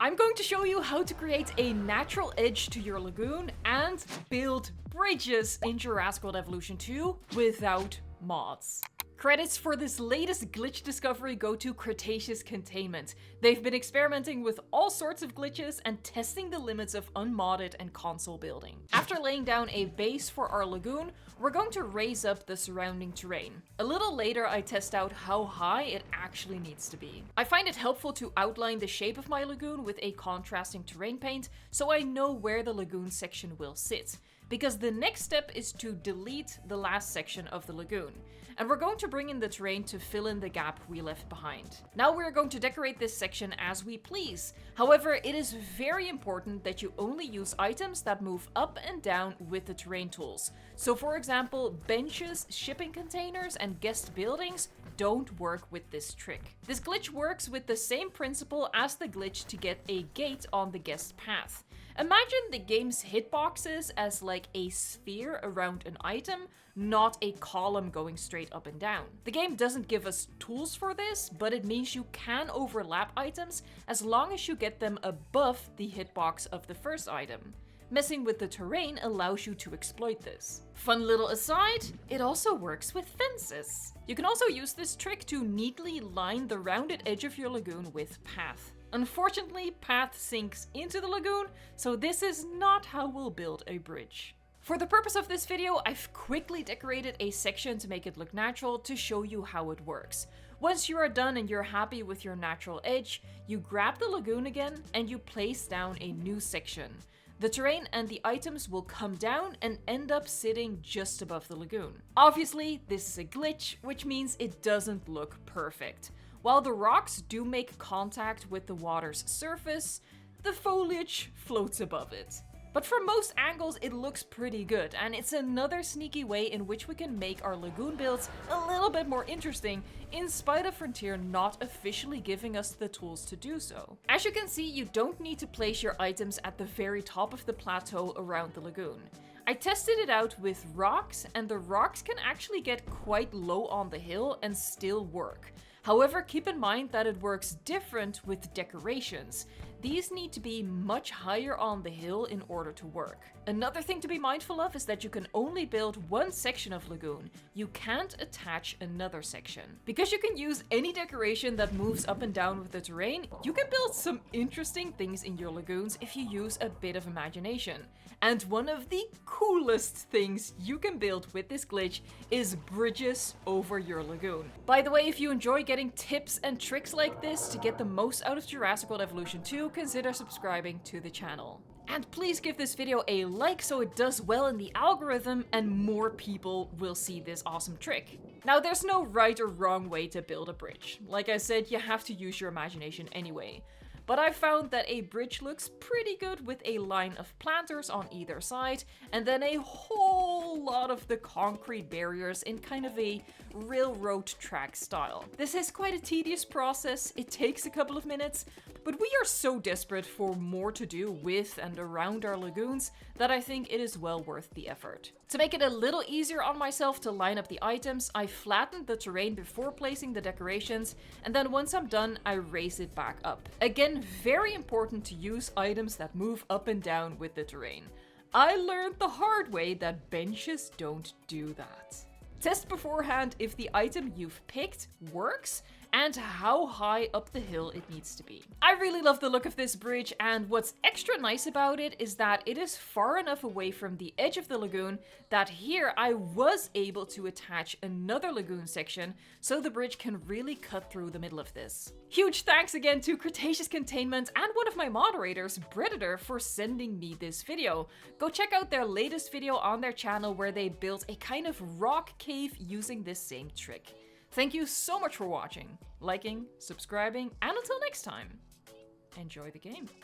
I'm going to show you how to create a natural edge to your lagoon and build bridges in Jurassic World Evolution 2 without mods. Credits for this latest glitch discovery go to Cretaceous Containment. They've been experimenting with all sorts of glitches and testing the limits of unmodded and console building. After laying down a base for our lagoon, we're going to raise up the surrounding terrain. A little later, I test out how high it actually needs to be. I find it helpful to outline the shape of my lagoon with a contrasting terrain paint so I know where the lagoon section will sit. Because the next step is to delete the last section of the lagoon. And we're going to bring in the terrain to fill in the gap we left behind. Now we're going to decorate this section as we please. However, it is very important that you only use items that move up and down with the terrain tools. So for example, benches, shipping containers, and guest buildings don't work with this trick. This glitch works with the same principle as the glitch to get a gate on the guest path. Imagine the game's hitboxes as like a sphere around an item, not a column going straight up and down. The game doesn't give us tools for this, but it means you can overlap items as long as you get them above the hitbox of the first item. Messing with the terrain allows you to exploit this. Fun little aside, it also works with fences. You can also use this trick to neatly line the rounded edge of your lagoon with path. Unfortunately, path sinks into the lagoon, so this is not how we'll build a bridge. For the purpose of this video, I've quickly decorated a section to make it look natural to show you how it works. Once you are done and you're happy with your natural edge, you grab the lagoon again and you place down a new section. The terrain and the items will come down and end up sitting just above the lagoon. Obviously, this is a glitch, which means it doesn't look perfect. While the rocks do make contact with the water's surface, the foliage floats above it. But from most angles, it looks pretty good, and it's another sneaky way in which we can make our lagoon builds a little bit more interesting, in spite of Frontier not officially giving us the tools to do so. As you can see, you don't need to place your items at the very top of the plateau around the lagoon. I tested it out with rocks, and the rocks can actually get quite low on the hill and still work. However, keep in mind that it works different with decorations. These need to be much higher on the hill in order to work. Another thing to be mindful of is that you can only build one section of lagoon. You can't attach another section. Because you can use any decoration that moves up and down with the terrain, you can build some interesting things in your lagoons if you use a bit of imagination. And one of the coolest things you can build with this glitch is bridges over your lagoon. By the way, if you enjoy getting tips and tricks like this to get the most out of Jurassic World Evolution 2, consider subscribing to the channel. And please give this video a like so it does well in the algorithm and more people will see this awesome trick. Now, there's no right or wrong way to build a bridge. Like I said, you have to use your imagination anyway. But I found that a bridge looks pretty good with a line of planters on either side, and then a whole lot of the concrete barriers in kind of a railroad track style. This is quite a tedious process, it takes a couple of minutes, but we are so desperate for more to do with and around our lagoons that I think it is well worth the effort. To make it a little easier on myself to line up the items, I flattened the terrain before placing the decorations, and then once I'm done, I raise it back up. Again, very important to use items that move up and down with the terrain. I learned the hard way that benches don't do that. Test beforehand if the item you've picked works and how high up the hill it needs to be. I really love the look of this bridge, and what's extra nice about it is that it is far enough away from the edge of the lagoon that here I was able to attach another lagoon section so the bridge can really cut through the middle of this. Huge thanks again to Cretaceous Containment and one of my moderators, Predator, for sending me this video. Go check out their latest video on their channel where they built a kind of rock cave using this same trick. Thank you so much for watching, liking, subscribing, and until next time, enjoy the game.